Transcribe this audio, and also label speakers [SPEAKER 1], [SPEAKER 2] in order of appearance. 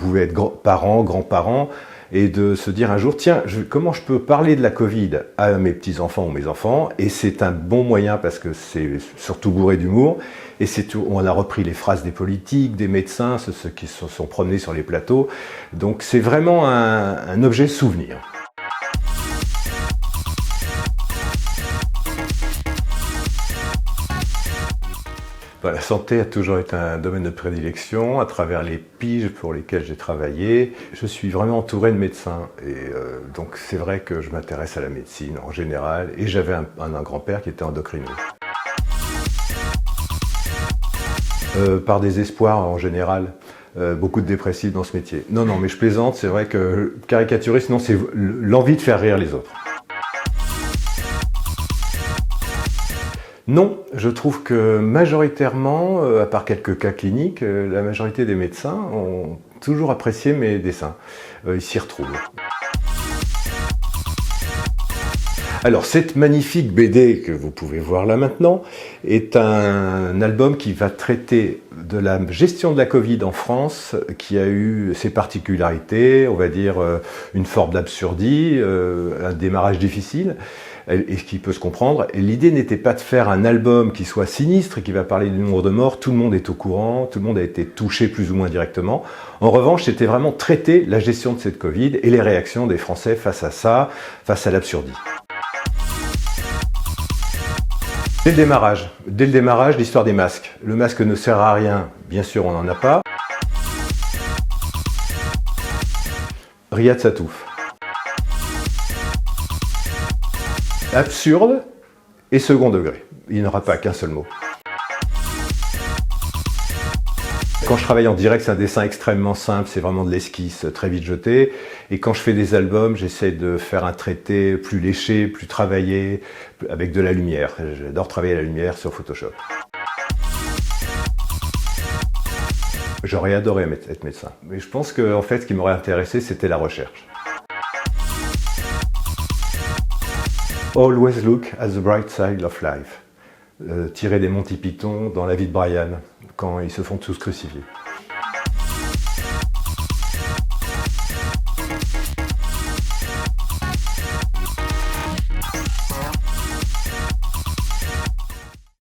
[SPEAKER 1] pouvait être parents, grands-parents, et de se dire un jour, tiens, comment je peux parler de la Covid à mes petits-enfants ou mes enfants? Et c'est un bon moyen parce que c'est surtout bourré d'humour. Et on a repris les phrases des politiques, des médecins, ceux qui se sont promenés sur les plateaux. Donc c'est vraiment un objet souvenir. La santé a toujours été un domaine de prédilection à travers les piges pour lesquelles j'ai travaillé. Je suis vraiment entouré de médecins et donc c'est vrai que je m'intéresse à la médecine en général et j'avais un grand-père qui était endocrino. Par désespoir en général, beaucoup de dépressifs dans ce métier. Non, mais je plaisante, c'est vrai que caricaturiste, non, c'est l'envie de faire rire les autres. Non, je trouve que majoritairement, à part quelques cas cliniques, la majorité des médecins ont toujours apprécié mes dessins. Ils s'y retrouvent. Alors, cette magnifique BD que vous pouvez voir là maintenant est un album qui va traiter de la gestion de la Covid en France, qui a eu ses particularités, on va dire une forme d'absurdie, un démarrage difficile, et ce qui peut se comprendre. Et l'idée n'était pas de faire un album qui soit sinistre et qui va parler du nombre de morts. Tout le monde est au courant, tout le monde a été touché plus ou moins directement. En revanche, c'était vraiment traiter la gestion de cette Covid et les réactions des Français face à ça, face à l'absurdie. Dès le démarrage, l'histoire des masques. Le masque ne sert à rien, bien sûr on n'en a pas. Riyad Satouf. Absurde et second degré. Il n'y aura pas qu'un seul mot. Quand je travaille en direct, c'est un dessin extrêmement simple, c'est vraiment de l'esquisse très vite jetée. Et quand je fais des albums, j'essaie de faire un traité plus léché, plus travaillé, avec de la lumière. J'adore travailler la lumière sur Photoshop. J'aurais adoré être médecin. Mais je pense que en fait, ce qui m'aurait intéressé, c'était la recherche. Always look at the bright side of life. Tirer des Monty Python dans la vie de Brian, quand ils se font tous crucifier.